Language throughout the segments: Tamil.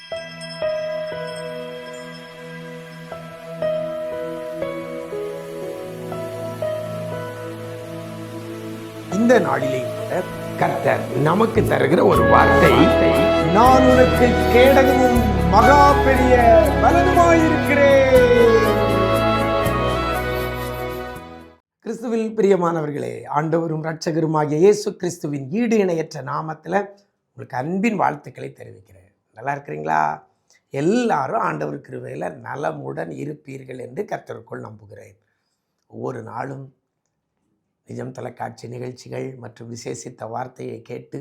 இந்த நாளிலே கூட கர்த்தர் நமக்கு தருகிற ஒரு வார்த்தை, நான் உனக்கு கேடகமும் மகா பெரிய பலனுமாயிருக்கிறேன். கிறிஸ்துவில் பிரியமானவர்களே, ஆண்டவரும் இரட்சகருமாகிய இயேசு கிறிஸ்துவின் ஈடு இணையற்ற நாமத்தில் உங்களுக்கு அன்பின் வாழ்த்துக்களை தெரிவிக்கிறேன். நல்லா இருக்கிறீங்களா? எல்லாரும் ஆண்டவர் கிருபையில் நலமுடன் இருப்பீர்கள் என்று கர்த்தருக்குள் நம்புகிறேன். ஒவ்வொரு நாளும் நிஜம் தொலைக்காட்சி நிகழ்ச்சிகள் மற்றும் விசேஷித்த வார்த்தையை கேட்டு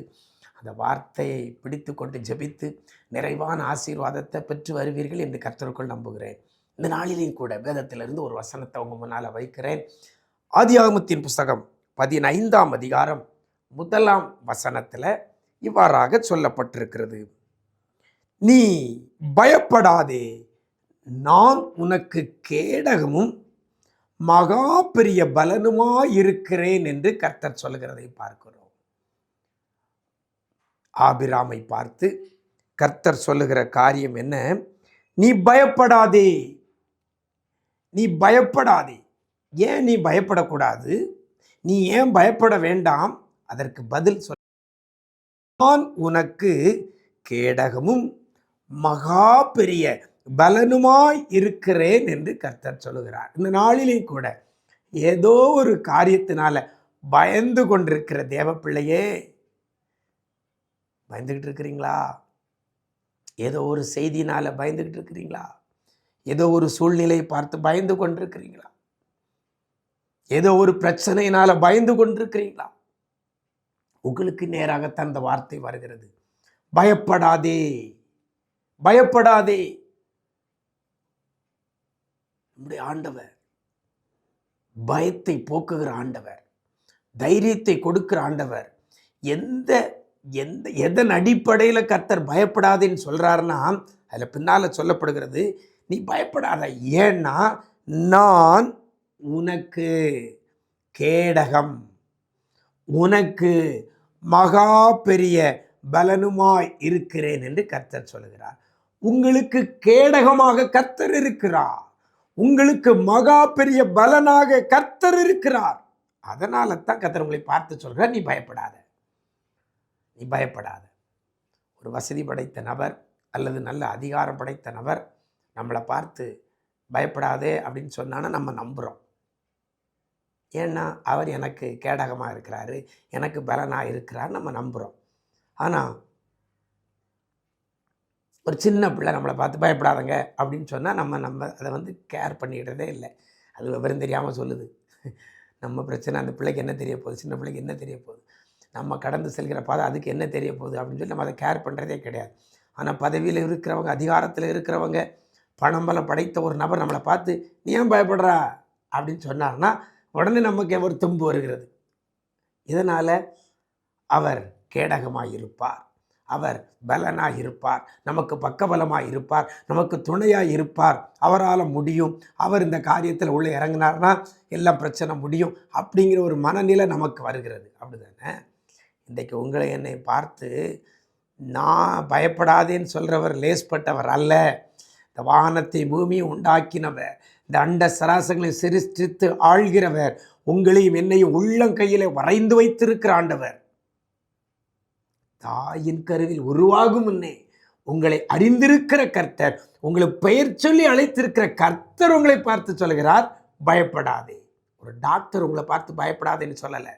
அந்த வார்த்தையை பிடித்து கொண்டு ஜெபித்து நிறைவான ஆசீர்வாதத்தை பெற்று வருவீர்கள் என்று கர்த்தருக்குள் நம்புகிறேன். இந்த நாளிலேயும் கூட வேதத்திலிருந்து ஒரு வசனத்தை உங்கள் முன்னால் வைக்கிறேன். ஆதியாகமத்தின் புஸ்தகம் 15ஆம் அதிகாரம் 1ஆம் வசனத்தில் இவ்வாறாக சொல்லப்பட்டிருக்கிறது, நீ பயப்படாதே, நான் உனக்கு கேடகமும் மகா பெரிய பலனுமாயிருக்கிறேன் என்று கர்த்தர் சொல்கிறதை பார்க்கிறோம். ஆபிராமை பார்த்து கர்த்தர் சொல்லுகிற காரியம் என்ன? நீ பயப்படாதே, நீ பயப்படாதே. ஏன் நீ பயப்படக்கூடாது? நீ ஏன் பயப்பட வேண்டாம்? அதற்கு பதில் சொல்ல, நான் உனக்கு கேடகமும் மகா பெரிய பலனுமாய் இருக்கிறேன் என்று கர்த்தர் சொல்லுகிறார். இந்த நாளிலே கூட ஏதோ ஒரு காரியத்தினால பயந்து கொண்டிருக்கிற தேவ பிள்ளையே, பயந்துகிட்டு இருக்கிறீங்களா? ஏதோ ஒரு செய்தினால பயந்துகிட்டு இருக்கிறீங்களா? ஏதோ ஒரு சூழ்நிலையை பார்த்து பயந்து கொண்டிருக்கிறீங்களா? ஏதோ ஒரு பிரச்சனையினால பயந்து கொண்டிருக்கிறீங்களா? உங்களுக்கு நேராகத்தான் அந்த வார்த்தை வருகிறது, பயப்படாதே, பயப்படாதே. நம்முடைய ஆண்டவர் பயத்தை போக்குகிற ஆண்டவர், தைரியத்தை கொடுக்கிற ஆண்டவர். எதன் அடிப்படையில் கர்த்தர் பயப்படாதேன்னு சொல்றாருன்னா, அதில் பின்னால் சொல்லப்படுகிறது, நீ பயப்படாத, ஏன்னா நான் உனக்கு கேடகம், உனக்கு மகா பெரிய பலனுமாய் இருக்கிறேன் என்று கர்த்தர் சொல்லுகிறார். உங்களுக்கு கேடகமாக கர்த்தர் இருக்கிறார், உங்களுக்கு மகா பெரிய பலனாக கர்த்தர் இருக்கிறார். அதனால தான் கர்த்தர் உங்களை பார்த்து சொல்கிறார், நீ பயப்படாத, நீ பயப்படாத. ஒரு வசதி படைத்த நபர் அல்லது நல்ல அதிகாரம் படைத்த நபர் நம்மளை பார்த்து பயப்படாதே அப்படின்னு சொன்னான்னா நம்ம நம்புகிறோம். ஏன்னா அவர் எனக்கு கேடகமாக இருக்கிறாரு, எனக்கு பலனாக இருக்கிறார், நம்ம நம்புகிறோம். ஆனால் ஒரு சின்ன பிள்ளை நம்மளை பார்த்து பயப்படாதங்க அப்படின்னு சொன்னால் நம்ம அதை கேர் பண்ணிக்கிட்டதே இல்லை. அது விவரம் தெரியாமல் சொல்லுது. நம்ம பிரச்சனை அந்த பிள்ளைக்கு என்ன தெரிய போகுது, சின்ன பிள்ளைக்கு என்ன தெரிய போகுது, நம்ம கடந்து செல்கிற பாதை அதுக்கு என்ன தெரிய போகுது அப்படின்னு சொல்லி நம்ம அதை கேர் பண்ணுறதே கிடையாது. ஆனால் பதவியில் இருக்கிறவங்க, அதிகாரத்தில் இருக்கிறவங்க, பணம் பலம் படைத்த ஒரு நபர் நம்மளை பார்த்து நீ ஏன் பயப்படுறா அப்படின்னு சொன்னார்னா உடனே நமக்கு ஒரு தும்பு வருகிறது. இதனால் அவர் கேடகமாக இருப்பார், அவர் பலனாக இருப்பார், நமக்கு பக்கபலமாக இருப்பார், நமக்கு துணையாக இருப்பார், அவரால் முடியும், அவர் இந்த காரியத்தில் உள்ளே இறங்கினார்னா எல்லாம் பிரச்சனை முடியும் அப்படிங்கிற ஒரு மனநிலை நமக்கு வருகிறது. அப்படி தானே? இன்றைக்கு உங்களை என்னை பார்த்து நான் பயப்படாதேன்னு சொல்கிறவர் லேஸ்பட்டவர் அல்ல. இந்த வானத்தை பூமியை உண்டாக்கினவர், இந்த அண்ட சராசங்களை சிருஷ்டித்து ஆள்கிறவர், உங்களையும் என்னையும் உள்ளங்கையில் வரைந்து வைத்திருக்கிற ஆண்டவர். தாயின் கருவில் உருவாகும் முன்னே உங்களை அறிந்திருக்கிற கர்த்தர், உங்களை பெயர் சொல்லி அழைத்திருக்கிற கர்த்தர் உங்களை பார்த்து சொல்கிறார், பயப்படாதே. ஒரு டாக்டர் உங்களை பார்த்து பயப்படாதேன்னு சொல்லலை,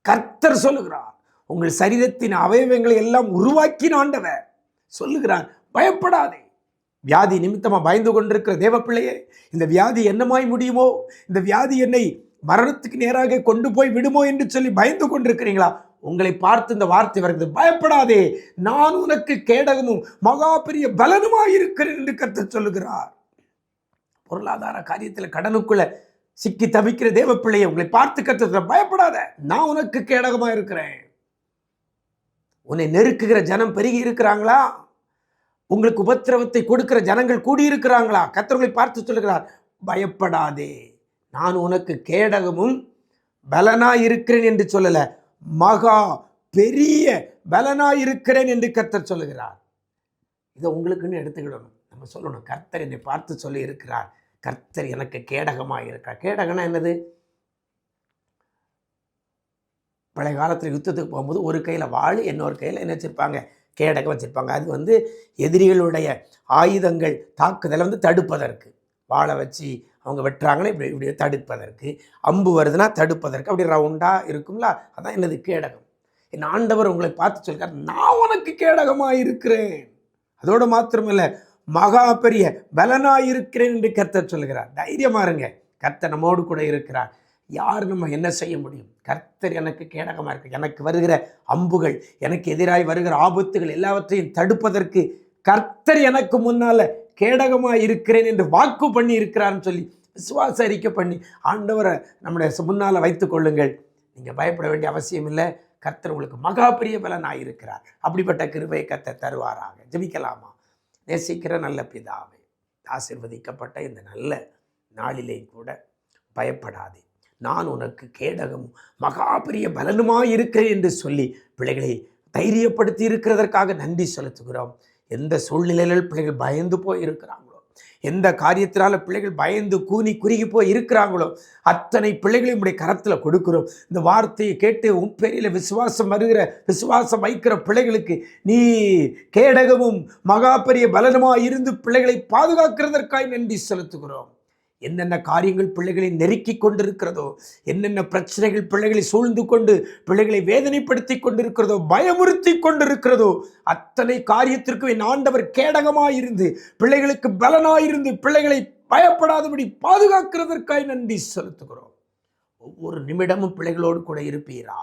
கர்த்தர் சொல்லுகிறார். உங்கள் சரீரத்தின் அவயவங்களை எல்லாம் உருவாக்கின ஆண்டவர் சொல்லுகிறார், பயப்படாதே. வியாதி நிமித்தமாக பயந்து கொண்டிருக்கிற தேவ பிள்ளையே, இந்த வியாதி என்னமாய் முடியுமோ, இந்த வியாதி என்னை மரணத்துக்கு நேராக கொண்டு போய் விடுமோ என்று சொல்லி பயந்து கொண்டிருக்கிறீங்களா? உங்களை பார்த்து இந்த வார்த்தை வருகிறது, பயப்படாதே, நான் உனக்கு கேடகமும் மகா பெரிய பலனுமாய் இருக்கிறேன் என்று கர்த்தர் சொல்லுகிறார். பொருளாதார காரியத்தில் கடனுக்குள்ள சிக்கி தவிக்கிற தேவ பிள்ளையை உங்களை பார்த்து கர்த்தர், பயப்படாத, நான் உனக்கு கேடகமாக இருக்கிறேன். உன்னை நெருக்குகிற ஜனம் பெருகி இருக்கிறாங்களா? உங்களுக்கு உபத்திரவத்தை கொடுக்கிற ஜனங்கள் கூடியிருக்கிறாங்களா? கர்த்தர்களை பார்த்து சொல்லுகிறார், பயப்படாதே, நான் உனக்கு கேடகமும் பலனாயிருக்கிறேன் என்று சொல்லல, மகா பெரிய பலனாயிருக்கிறேன் என்று கர்த்தர் சொல்லுகிறார். இதை உங்களுக்குன்னு எடுத்துக்கிடணும். நம்ம சொல்லணும், கர்த்தர் என்னை பார்த்து சொல்லி இருக்கிறார், கர்த்தர் எனக்கு கேடகமாக இருக்கிறார். கேடகம்னா என்னது? பழைய காலத்தில் யுத்தத்துக்கு போகும்போது ஒரு கையில் வாள், இன்னொரு கையில் என்ன வச்சுருப்பாங்க? கேடகம் வச்சுருப்பாங்க. அது எதிரிகளுடைய ஆயுதங்கள் தாக்குதலை தடுப்பதற்கு. வாளை வச்சு அவங்க வெட்டுறாங்கன்னா இப்படி தடுப்பதற்கு, அம்பு வருதுன்னா தடுப்பதற்கு, அப்படி ரவுண்டாக இருக்கும்ல, அதான் என்னது? கேடகம். என் ஆண்டவர் உங்களை பார்த்து சொல்கிறார், நான் உனக்கு கேடகமாக இருக்கிறேன். அதோடு மாத்திரமில்லை, மகா பெரிய பலனாக இருக்கிறேன் என்று கர்த்தர் சொல்கிறார். தைரியமாக இருங்க, கர்த்தர் நம்மோடு கூட இருக்கிறார். யார் நம்ம என்ன செய்ய முடியும்? கர்த்தர் எனக்கு கேடகமாக இருக்கு. எனக்கு வருகிற அம்புகள், எனக்கு எதிராய் வருகிற ஆபத்துகள் எல்லாவற்றையும் தடுப்பதற்கு கர்த்தர் எனக்கு முன்னால் கேடகமாக இருக்கிறேன் என்று வாக்கு பண்ணி இருக்கிறார்னு சொல்லி விசுவாச அறிக்கை பண்ணி ஆண்டவரை நம்முடைய முன்னால் வைத்து கொள்ளுங்கள். நீங்கள் பயப்பட வேண்டிய அவசியம் இல்லை. கர்த்தர் உங்களுக்கு மகா பெரிய பலனாக இருக்கிறார். அப்படிப்பட்ட கிருபையை கர்த்தர் தருவாராக. ஜெபிக்கலாமா? நேசிக்கிற நல்ல பிதாவே, ஆசீர்வதிக்கப்பட்ட இந்த நல்ல நாளிலே கூட பயப்படாதே, நான் உனக்கு கேடகம் மகா பெரிய பலனுமாய் இருக்கிறேன் என்று சொல்லி பிள்ளைகளை தைரியப்படுத்தி இருக்கிறதற்காக நன்றி செலுத்துகிறோம். எந்த சூழ்நிலையில் பிள்ளைகள் பயந்து போய் இருக்கிறாங்களோ, எந்த காரியத்தினால பிள்ளைகள் பயந்து கூனி குறுகி போய் இருக்கிறாங்களோ, அத்தனை பிள்ளைகளையும் உடைய கரத்தில் கொடுக்கிறோம். இந்த வார்த்தையை கேட்டு உன் பேரில் விசுவாசம் வைக்கிற பிள்ளைகளுக்கு நீ கேடகமும் மகா பெரிய பலனுமாய் இருந்து பிள்ளைகளை பாதுகாக்கிறதற்காக நன்றி செலுத்துகிறோம். என்னென்ன காரியங்கள் பிள்ளைகளை நெருக்கி கொண்டிருக்கிறதோ, என்னென்ன பிரச்சனைகள் பிள்ளைகளை சூழ்ந்து கொண்டு பிள்ளைகளை வேதனைப்படுத்தி கொண்டிருக்கிறதோ, பயமுறுத்தி கொண்டிருக்கிறதோ, அத்தனை காரியத்திற்கும் என் ஆண்டவர் கேடகமாயிருந்து பிள்ளைகளுக்கு பலனாயிருந்து பிள்ளைகளை பயப்படாதபடி பாதுகாக்கிறதற்காக நன்றி செலுத்துகிறோம். ஒவ்வொரு நிமிடமும் பிள்ளைகளோடு கூட இருப்பீரா.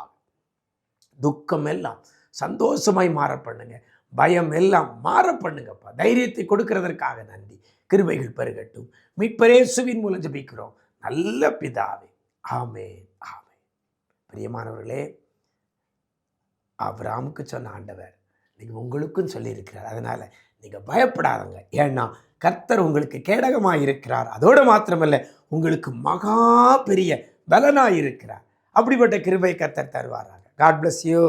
துக்கம் எல்லாம் சந்தோஷமாய் மாற பண்ணுங்க, பயம் எல்லாம் மாற பண்ணுங்கப்பா. தைரியத்தை கொடுக்கிறதற்காக நன்றி. கிருபைகள் பெருகட்டும். மீட்பர் இயேசுவின் மூலம் ஜெபிக்கிறோம் நல்ல பிதாவே, ஆமென், ஆமென். பிரியமானவர்களே, ஆபிரகாமுக்கு சொன்ன ஆண்டவர் நீங்கள் உங்களுக்கும் சொல்லியிருக்கிறார். அதனால் நீங்கள் பயப்படாதங்க. ஏன்னா கர்த்தர் உங்களுக்கு கேடகமாக இருக்கிறார். அதோடு மாத்திரமல்ல, உங்களுக்கு மகா பெரிய பலனாக இருக்கிறார். அப்படிப்பட்ட கிருபை கர்த்தர் தருவாராங்க. God bless you.